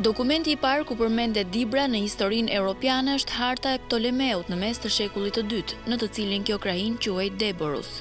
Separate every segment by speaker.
Speaker 1: Dokumenti I parë ku përmendet Dibra në historinë europiane është Harta e Ptolemeut në mes të shekullit të dytë, në të cilin kjo krahin quhej Deborus.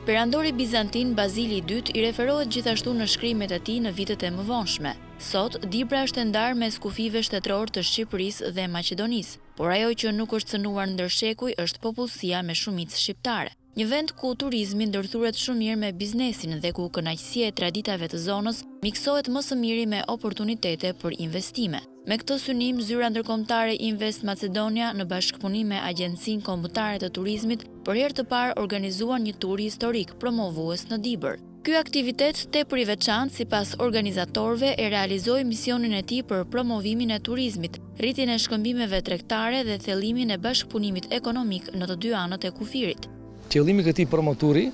Speaker 1: Perandori bizantin Bazili II I referohet gjithashtu në shkrimet e tij në vitet e mëvonshme. Sot, Dibra është e ndarë mes kufive shtetëror të Shqipërisë dhe Maqedonisë, por ajo që nuk është cënuar ndër shekuj është popullsia me shumicë shqiptare. Një vend ku turizmi ndërthuret shumë mirë me biznesin dhe ku kënaqësia e traditave të zonës miksohet më së miri me oportunitete për investime. Me këtë synim, zyra ndërkombëtare Invest Macedonia në bashkëpunim me Agjencinë Kombëtare të Turizmit për herë të parë organizuan një tur historik promovues në Dibër. Ky aktivitet tepër I veçantë sipas organizatorëve e realizoi misionin e tij për promovimin e turizmit, rritjen e shkëmbimeve tregtare dhe thellimin e bashkëpunimit ekonomik në të dy anët e kufirit.
Speaker 2: Qëllimi I këtij promoturi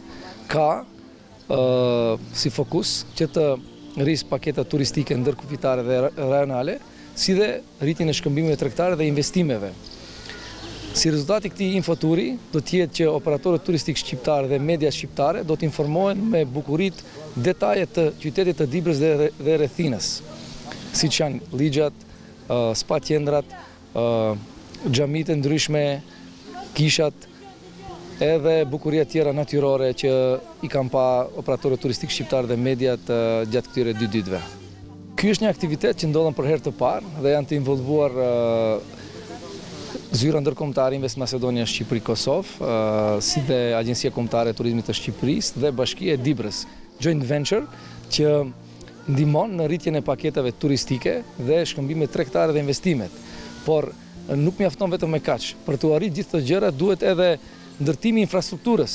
Speaker 2: ka si fokus që të rrisë paketa turistike ndërkufitare dhe rajonale, si dhe rritjen e shkëmbimeve tregtare dhe investimeve. Si rezultati I këtij infoturi do të jetë që operatorët turistik shqiptarë dhe media shqiptare do të informohen me bukuritë detaje të qytetit të Dibrës dhe rrethinës, siç janë ligjat, spa qendrat, xhamitë e ndryshme, kishat, edhe bukuria tjera natyrore që I kanë pa operatorët turistik shqiptarë dhe mediat gjatë këtyre 2 ditëve. Ky është një aktivitet që ndodhen për herë të parë dhe janë të involvuar zyra ndërkombëtare Invest Macedonia Shqipëri-Kosovë, si dhe Agjencia Kombëtare e Turizmit të Shqipërisë dhe Bashkia e Dibrës, joint venture që ndihmon në rritjen e paketave turistike dhe shkëmbimet tregtare dhe investimet. Por nuk mjafton vetëm me kaq. Për të arritur gjithë këto gjëra duhet edhe ndërtimi I infrastrukturës.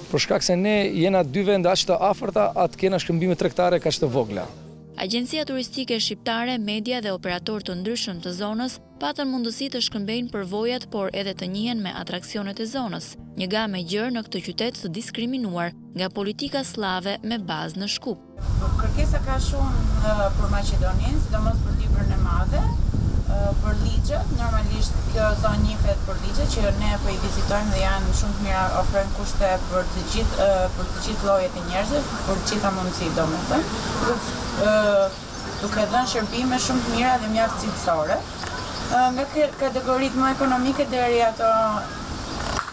Speaker 2: Për shkak se ne jena 2 vende aq të afërta, atë kena shkëmbime tregtare kaq të vogla.
Speaker 1: Agjencia turistike shqiptare, media dhe operatorë të ndryshëm të zonës patën mundësi të shkëmbejnë përvojat, por edhe të njihen me atraksionet e zonës, një gamë gjërë në këtë qytet të diskriminuar nga politika slave me bazë në Shkup.
Speaker 3: Kërkesa ka shumë për Maqedoninë, sidomos për Dibrën e Madhe, për ligjet, normalisht kjo zonë njihet për ligjet që ne po I vizitojmë dhe janë shumë të mira, ofrojnë kushte për të gjithë llojet e njerëzve, për të gjitha mundësitë, domethënë, duke dhënë shërbime shumë të mira dhe mjaft cilësore, nga kategoritë më ekonomike deri ato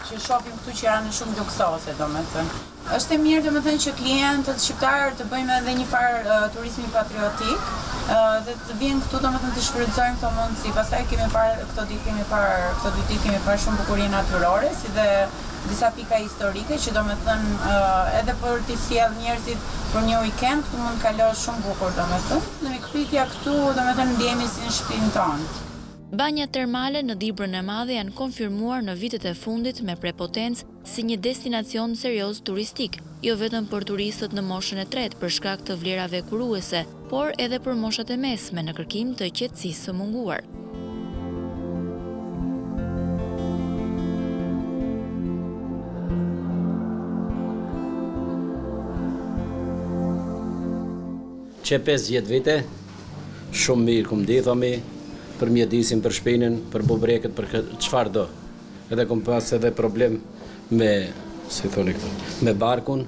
Speaker 3: që shohim këtu që janë shumë luksose, domethënë. Është e mirë domethënë që klientët shqiptarë të bëjmë edhe një farë turizmi patriotik, dhe të vinë këtu domethënë të shfrytëzojmë këto mundësi. Pastaj kemi parë këto dy ditë kemi parë shumë bukuri natyrore, si dhe disa pika historike që domethënë edhe për të sjellë njerëzit për një weekend këtu mund të kalosh shumë bukur domethënë. Dhe me kthitja këtu domethënë ndihemi si në shtëpinë tonë.
Speaker 1: Banjat termale në Dibrën e Madhe janë konfirmuar në vitet e fundit me prepotencë si një destinacion serioz turistik, jo vetëm për turistët në moshën e tretë për shkak të vlerave kuruese, por edhe për moshat e mesme në kërkim të qetësisë së munguar.
Speaker 4: Që 50 vite, shumë mirë kum di, thomi, për mjedisin, për shpinën, për bubreket, për çfarë do. Edhe kum pas edhe problem me, si thoni këtu, me barkun,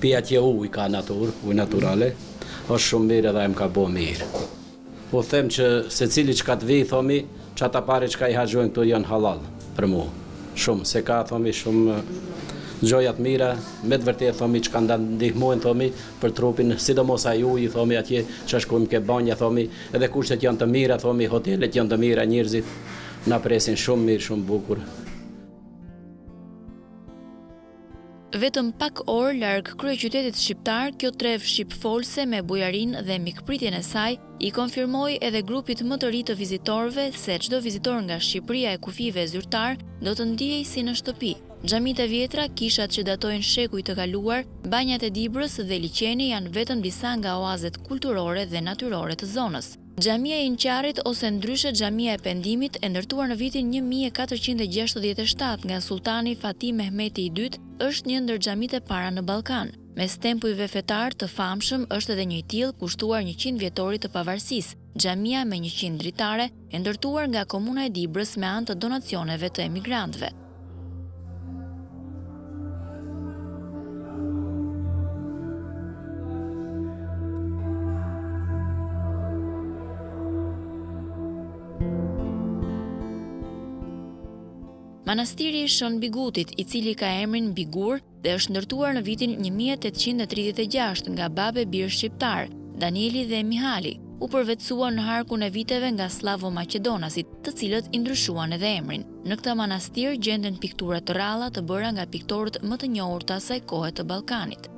Speaker 4: pi atje ujë ka ujë naturale, është shumë mirë edhe më ka bo mirë. Po them që se cili që ka të vi, thomi, që ata pare që ka I haxhojnë këtu janë halal për mu. Shumë, se ka, thomi, shumë gjojat mira, me të vërtet, thomi, që kanë ndihmojnë, thomi, për trupin, sidomos ai uji, thomi, atje, që shkojmë ke banja, thomi, edhe kushtet janë të mira, thomi, hotelet janë të mira, njerëzit, na presin shumë mirë, shumë bukur.
Speaker 1: Vetëm pak orë larg kryeqytetit shqiptar, kjo trev shqipfolse me bujarinë dhe mikpritjen e saj I konfirmoi edhe grupit më të ri të vizitorëve se çdo vizitor nga Shqipëria e kufive zyrtar do të ndihej si në shtëpi. Xhamitë e vjetra, kishat që datojnë shekuj të kaluar, banjat e Dibrës dhe liqeni janë vetëm disa nga oazet kulturore dhe natyrore të zonës. Xhamia e Inqarit ose ndryshe Xhamia e Pendimit e ndërtuar në vitin 1467 nga sultani Fatih Mehmeti II është një ndër xhamitë e para në Ballkan. Mes tempujve fetar të famshëm është edhe një I tillë kushtuar 100 vjetorit të pavarësisë, xhamia me 100 dritare e ndërtuar nga komuna e Dibrës me anë të donacioneve të emigrantëve. Manastiri i Shën Bigutit, i cili ka emrin Bigur dhe është ndërtuar në vitin 1836 nga babe birë shqiptar, Danieli dhe Mihali, u përvetësua në harkun e viteve nga slavo-macedonasit, të cilët i ndryshuan edhe emrin. Në këtë manastir gjenden piktura të ralla të bëra nga piktorët më të njohur të asaj kohe të Ballkanit.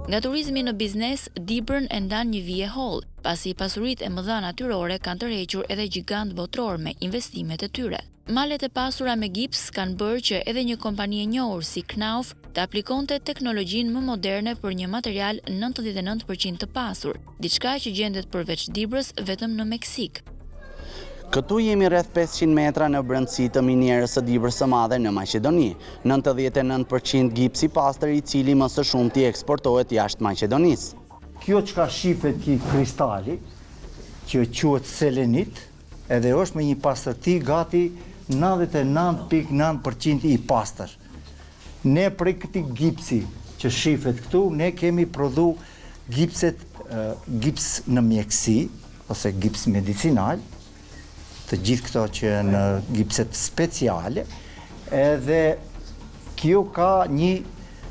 Speaker 1: Nga turizmi në biznes, Dibrën e ndan një vije holl, pasi pasuritë e mëdha natyrore kanë tërhequr edhe gjigant botror me investimet e tyre. Malet e pasura me gips kanë bërë që edhe një kompani e njohur si Knauf të aplikonte teknologjinë më moderne për një material 99% të pasur, diçka që gjendet përveç Dibrës vetëm në Meksik.
Speaker 5: Këtu jemi rreth 500 metra në brendësi të minierës së Dibrës së Madhe në Maqedoni. 99% gips i pastër i cili më së shumti eksportohet jashtë Maqedonisë.
Speaker 6: Kjo çka shifet ki kristali, që quhet selenit, edhe është me një pastërti gati 99.9% i pastër. Ne prej këtij gipsi që shifet këtu, ne kemi prodhu gips në mjeksi, ose gips medicinal, të gjithë këto që në gipset speciale, edhe kjo ka një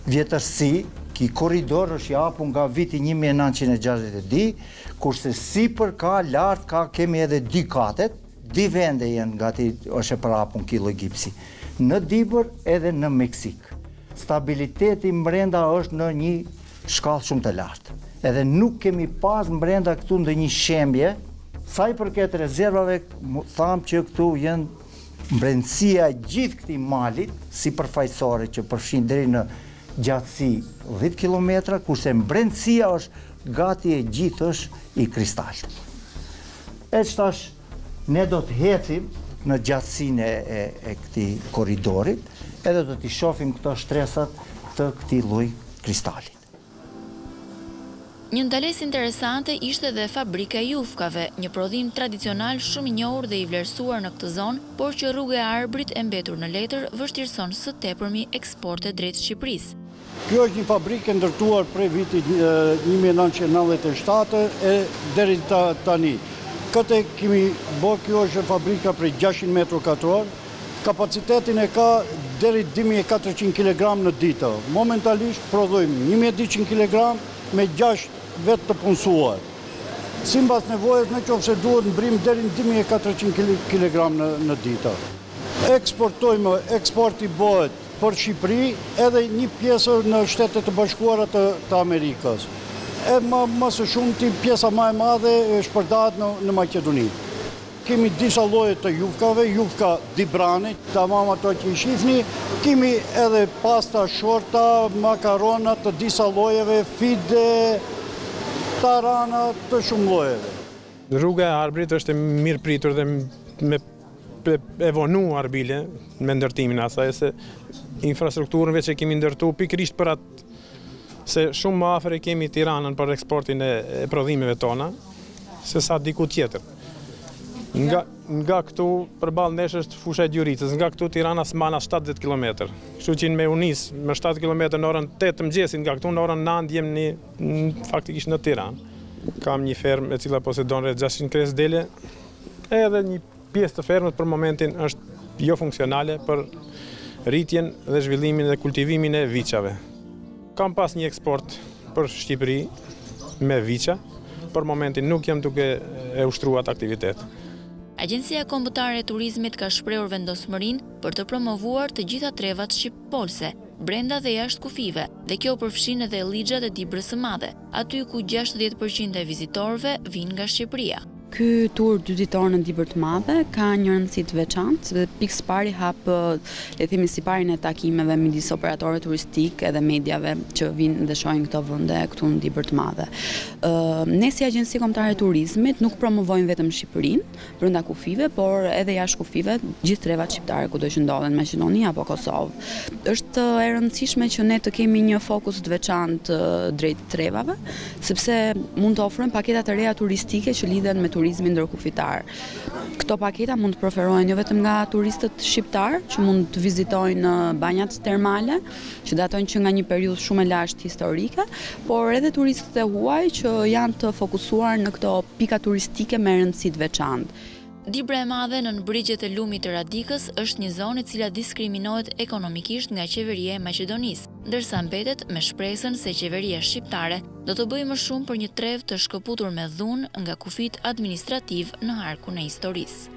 Speaker 6: vjetërsi, ki korridor është japun nga viti 1962, kurse sipër ka lart kemi edhe 2 katet, 2 vende janë gati është e përhapun ky lloj gipsi. Në Dibër edhe në Meksik. Stabiliteti brenda është në një shkallë shumë të lartë. Edhe nuk kemi pas brenda këtu ndonjë shembje. Sa i përket rezervave, thamë që këtu jenë brendësia gjithë këtij malit, si përfaqësore që përfshin deri në gjatësi 10 km, kurse brendësia është gati e gjithë është i kristalt. E çtash ne do të ecim në gjatësinë e këtij korridorit, edhe do t'i shohim këto shtresat të këtij lloji kristali.
Speaker 1: Një ndalesë interesante ishte dhe fabrika e jufkave, një prodhim tradicional shumë i njohur dhe i vlerësuar në këtë zonë, por që rruga e Arbrit e mbetur në letër vështirëson së tepërmi eksporte drejt Shqipërisë.
Speaker 7: Kjo është një fabrikë ndërtuar prej vitit 1997 e deri tani. Këtë kemi bërë, kjo është fabrika prej 600 metrë katror, kapacitetin e ka deri 2400 kg në ditë. Momentalisht prodhojmë 1200 kg me 6 vetë të punësuar. Sipas nevojës, në qoftë se duhet mbrim deri në 2400 kg në ditë. Eksportojmë, eksporti bëhet për Shqipëri edhe një pjesë në Shtetet e Bashkuara të Amerikës. E më së shumti pjesa më e madhe shpërndahet në Maqedoni. Kemi disa lloje të jufkave, jufka Dibrani, tamam ato që i shihni, kemi edhe pasta shorta, makarona të disa llojeve, fide, tarana të shumë llojeve.
Speaker 8: Rruga e Arbrit është e mirë pritur dhe me evonu Arbile me ndërtimin asaj, se infrastrukturën veç e kemi ndërtu pikërisht për atë, se shumë më afër e kemi Tiranën për eksportin e prodhimeve tona, se sa diku tjetër. Nga këtu përballë nesh është fusha e Gjuricës, nga këtu Tirana s'mana 70 km. Kështu që me unis me 7 km në orën 8 të mëngjesit, nga këtu në orën 9 jem faktikisht në Tiranë. Kam një fermë e cila posedon rreth 600 kres dele, edhe një pjesë të fermës për momentin është jo funksionale për rritjen dhe zhvillimin dhe kultivimin e viçave. Kam pas një eksport për Shqipëri me viça, për momentin nuk jam duke e ushtruar atë aktivitet.
Speaker 1: Agjencia Kombëtare e Turizmit ka shprehur vendosmërinë për të promovuar të gjitha trevat shqip-polse, brenda dhe jashtë kufive, dhe kjo përfshin edhe lixhat e Dibrës së Madhe, aty ku 60% e vizitorëve vinë nga Shqipëria.
Speaker 9: Ky tur 2 ditor në Dibër të Madhe ka një rëndësi të veçantë, dhe pikë pari hap, le të themi, siparin e takimeve midis operatorëve turistik edhe mediave që vinë dhe shohin këto vende këtu në Dibër të Madhe. Ne si Agjenci Kombëtare e Turizmit nuk promovojmë vetëm Shqipërinë brenda kufive, por edhe jashtë kufive, gjithë trevat shqiptare kudo që ndodhen në Maqedoni apo Kosovë. Është e rëndësishme që ne të kemi një fokus të veçantë drejt trevave, sepse mund të ofrojmë paketa të reja turistike që lidhen me turizmin ndërkufitar. Këto paketa mund të preferohen jo vetëm nga turistët shqiptar, që mund të vizitojnë banjat termale, që datojnë që nga një periudhë shumë e lashtë historike, por edhe turistët e huaj që janë të fokusuar në këto pika turistike me rëndësi të veçantë.
Speaker 1: Dibra e Madhe nën brigjet e lumit të Radikës është një zonë e cila diskriminohet ekonomikisht nga qeveria e Maqedonisë, ndërsa mbetet me shpresën se qeveria shqiptare do të bëjë më shumë për një trev të shkëputur me dhunë nga kufit administrativ në harkun e historisë.